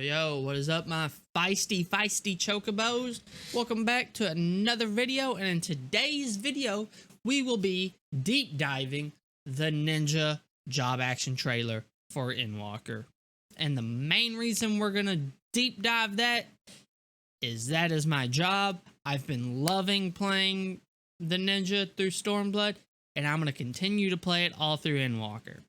Yo, what is up, my feisty chocobos? Welcome back to another video, and in today's video, we will be deep diving the Ninja job action trailer for Endwalker. And the main reason we're gonna deep dive that is my job. I've been loving playing the Ninja through Stormblood, and I'm gonna continue to play it all through Endwalker.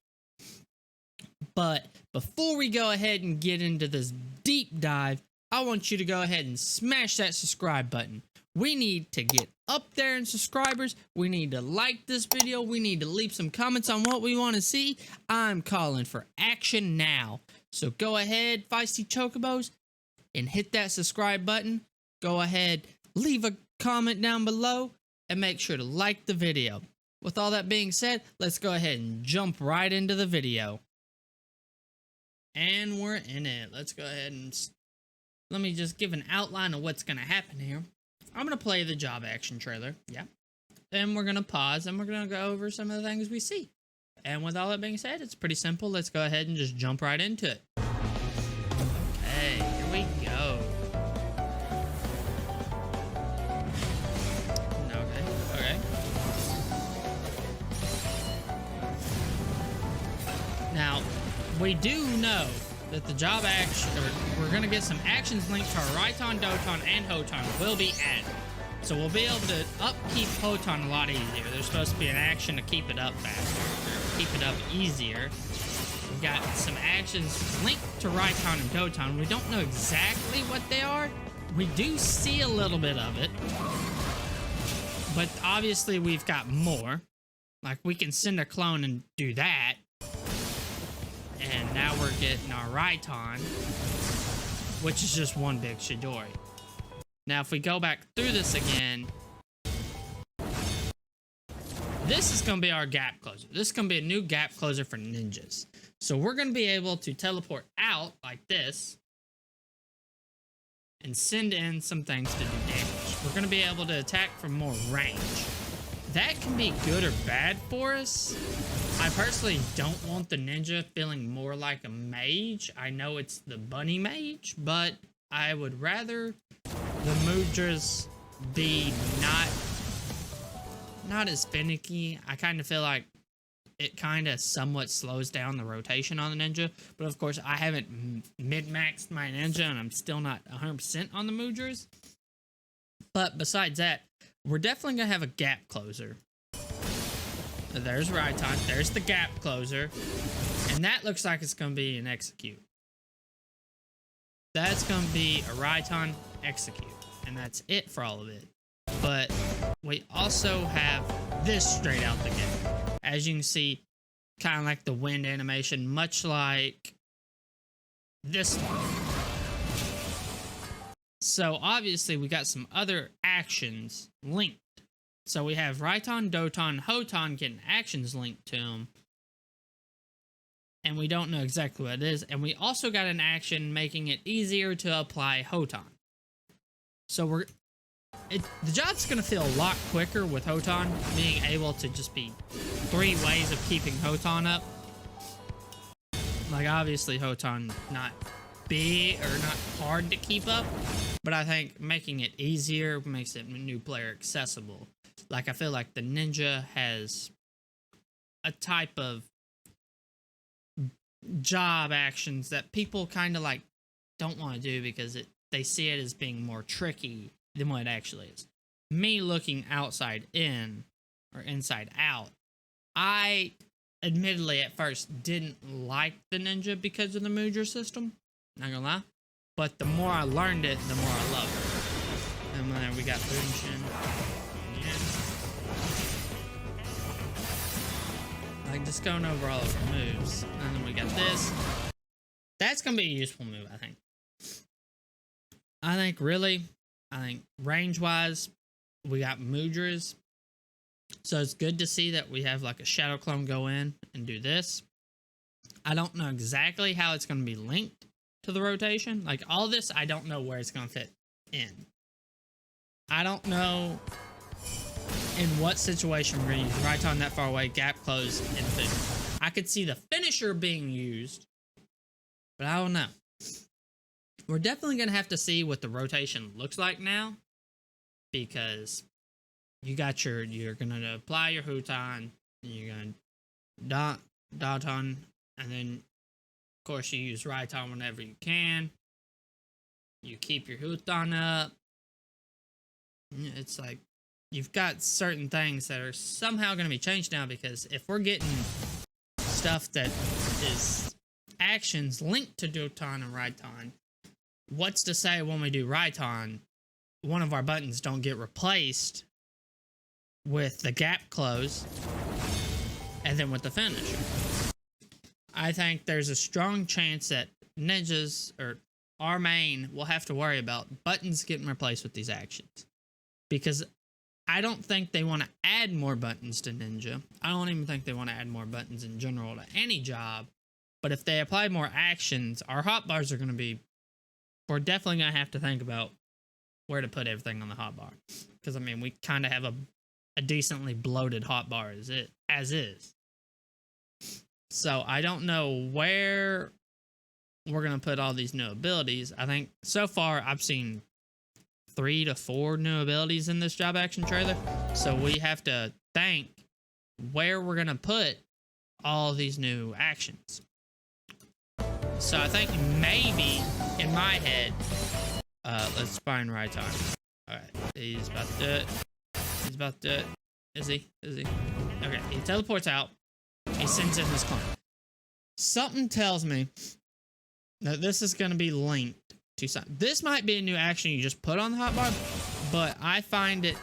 But before we go ahead and get into this deep dive, I want you to go ahead and smash that subscribe button. We need to get up there in subscribers. We need to like this video. We need to leave some comments on what we want to see. I'm calling for action now. So go ahead, feisty chocobos, and hit that subscribe button. Go ahead, leave a comment down below, and make sure to like the video. With all that being said, let's go ahead and jump right into the video. And we're in it. Let's go ahead and let me just give an outline of what's going to happen here. I'm going to play the job action trailer. Yeah. Then we're going to pause and we're going to go over some of the things we see. And with all that being said, it's pretty simple. Let's go ahead and just jump right into it. Okay, here we go. Okay. Now, we do know that the job action, or we're going to get some actions linked to our Raiton, Doton, and Hoton will be added. So we'll be able to upkeep Hoton a lot easier. There's supposed to be an action to keep it up faster, keep it up easier. We've got some actions linked to Raiton and Doton. We don't know exactly what they are. We do see a little bit of it. But obviously we've got more. Like, we can send a clone and do that. And now we're getting our Raiton, which is just one big Chidori. Now, if we go back through this again, this is going to be our gap closer. This is going to be a new gap closer for ninjas. So we're going to be able to teleport out like this and send in some things to do damage. We're going to be able to attack from more range. That can be good or bad for us. I personally don't want the ninja feeling more like a mage. I know it's the bunny mage, but I would rather the mudras be not as finicky. I kind of feel like it kind of somewhat slows down the rotation on the ninja. But of course, I haven't min-maxed my ninja, and I'm still not 100% on the mudras. But besides that, we're definitely going to have a gap closer. There's Raiton. There's the gap closer. And that looks like it's going to be an execute. That's going to be a Raiton execute. And that's it for all of it. But we also have this straight out the gate. As you can see, kind of like the wind animation, much like this one. So obviously we got some other actions linked. So we have Raiton, Doton, Hoton getting actions linked to them. And we don't know exactly what it is. And we also got an action making it easier to apply Hoton. So the job's going to feel a lot quicker with Hoton being able to just be 3 ways of keeping Hoton up. Like, obviously Hoton not big or not hard to keep up, but I think making it easier makes it new player accessible. Like, I feel like the ninja has a type of job actions that people kind of like don't want to do because they see it as being more tricky than what it actually is. Me looking outside in or inside out, I admittedly at first didn't like the ninja because of the mudra system. Not gonna lie. But the more I learned it, the more I loved it. And then we got Bunshin. Like, just going over all of our moves. And then we got this. That's gonna be a useful move, I think. I think range-wise, we got mudras. So it's good to see that we have like a shadow clone go in and do this. I don't know exactly how it's going to be linked to the rotation. Like, all this, I don't know where it's going to fit in. I don't know in what situation we're going to use Raiton that far away, gap close, and finish. I could see the finisher being used, but I don't know. We're definitely going to have to see what the rotation looks like now, because you got you're going to apply your Huton, and you're going to Daton, and then, of course, you use Raiton whenever you can. You keep your Huton up. It's like, you've got certain things that are somehow going to be changed now, because if we're getting stuff that is actions linked to Doton and Raiton, what's to say when we do Raiton, one of our buttons don't get replaced with the gap close and then with the finisher? I think there's a strong chance that ninjas, or our main, will have to worry about buttons getting replaced with these actions, because I don't think they want to add more buttons to Ninja. I don't even think they want to add more buttons in general to any job. But if they apply more actions, our hotbars are going to be... We're definitely going to have to think about where to put everything on the hotbar. Because, I mean, we kind of have a decently bloated hotbar as is. So, I don't know where we're going to put all these new abilities. I think, so far, I've seen 3 to 4 new abilities in this job action trailer. So we have to think where we're going to put all these new actions. So I think maybe in my head, let's find Raiton. Alright, he's about to do it. He's about to do it. Is he? Okay, he teleports out. He sends in his clone. Something tells me that this is going to be linked to something. This might be a new action you just put on the hotbar, but I find it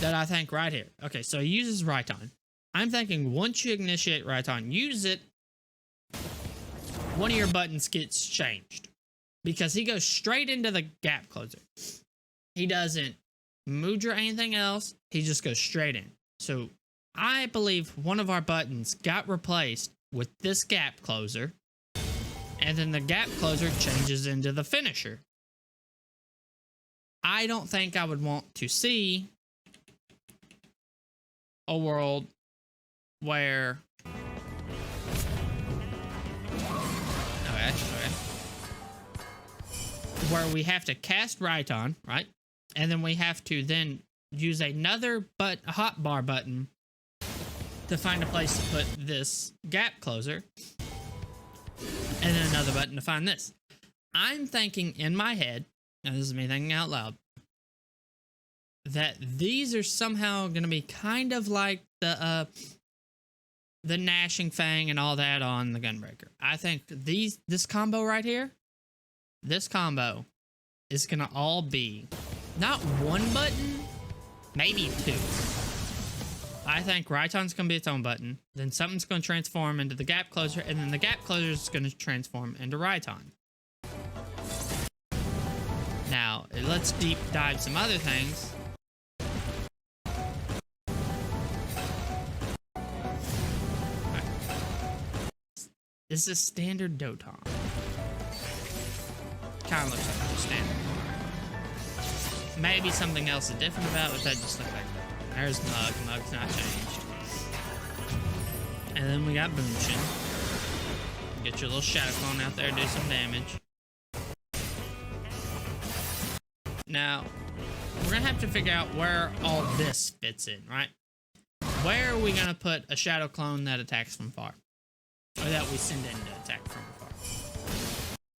that I think right here. Okay, so he uses Raiton. I'm thinking once you initiate Raiton, use it, one of your buttons gets changed, because he goes straight into the gap closer. He doesn't mood or anything else. He just goes straight in. So I believe one of our buttons got replaced with this gap closer, and then the gap closer changes into the finisher. I don't think I would want to see a world where... Okay. Where we have to cast Raiton, right? And then we have to then use another hotbar button to find a place to put this gap closer. And then another button to find this. I'm thinking in my head, and this is me thinking out loud, that these are somehow going to be kind of like the Gnashing Fang and all that on the Gunbreaker. I think this combo right here, this combo is going to all be not one button, maybe 2. I think Raiton's going to be its own button, then something's going to transform into the gap closer, and then the gap closer is going to transform into Raiton. Now, let's deep dive some other things. Right. This is standard Doton. Kind of looks like a standard. Maybe something else is different about it, but that just looks like that. There's Mug. Mug's not changed. And then we got Boomshin. Get your little Shadow Clone out there, do some damage. Now, we're going to have to figure out where all this fits in, right? Where are we going to put a Shadow Clone that attacks from far? Or that we send in to attack from far?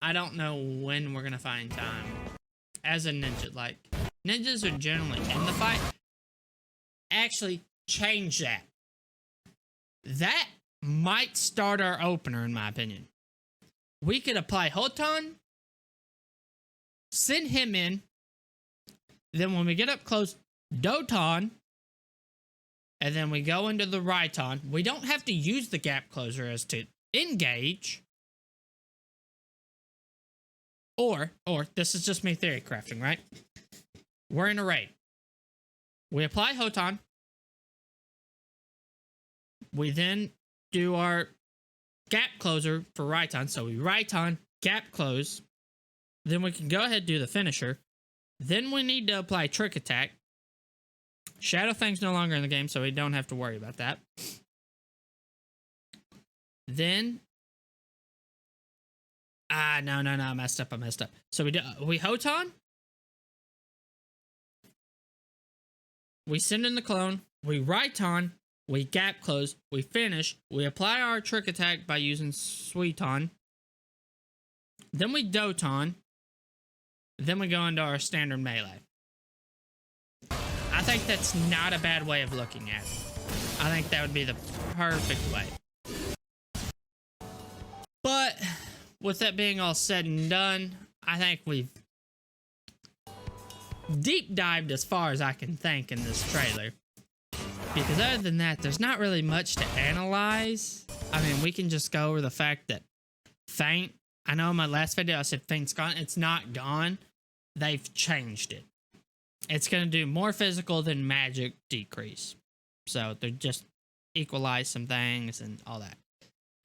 I don't know when we're going to find time. As a ninja, like, ninjas are generally in the fight. Actually, change that. That might start our opener, in my opinion. We could apply Hoton, send him in, then when we get up close, Doton, and then we go into the Raiton. We don't have to use the gap closer as to engage. Or, this is just me theory crafting, right? We're in a raid. We apply Hoton. We then do our gap closer for Raiton. So we Raiton, gap close. Then we can go ahead and do the finisher. Then we need to apply Trick Attack. Shadow Fang's no longer in the game, so we don't have to worry about that. Then No, I messed up. So we Hoton. We send in the clone. We Raiton. We gap close. We finish. We apply our trick attack by using Suiton. Then we Doton. Then we go into our standard melee. I think that's not a bad way of looking at it. I think that would be the perfect way. But with that being all said and done, I think we've deep dived as far as I can think in this trailer. Because other than that, there's not really much to analyze. I mean, we can just go over the fact that Feint, I know in my last video I said Feint's gone. It's not gone. They've changed it. It's going to do more physical than magic decrease. So they're just equalize some things and all that.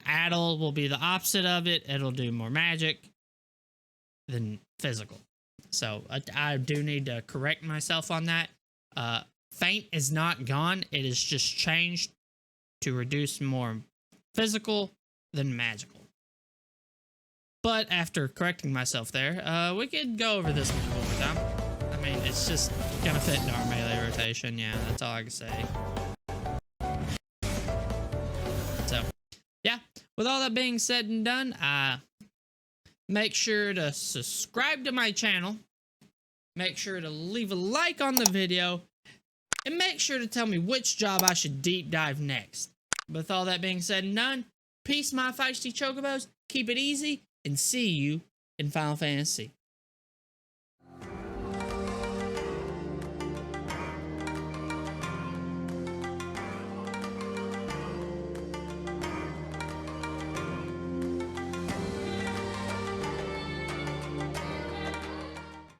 Addle will be the opposite of it. It'll do more magic than physical. So I do need to correct myself on that. Feint is not gone. It is just changed to reduce more physical than magical. But after correcting myself there, we could go over this one one more time. I mean, it's just gonna fit into our melee rotation. Yeah, that's all I can say. So, yeah. With all that being said and done, make sure to subscribe to my channel. Make sure to leave a like on the video. And make sure to tell me which job I should deep dive next. With all that being said and done, peace, my feisty chocobos. Keep it easy, and see you in Final Fantasy.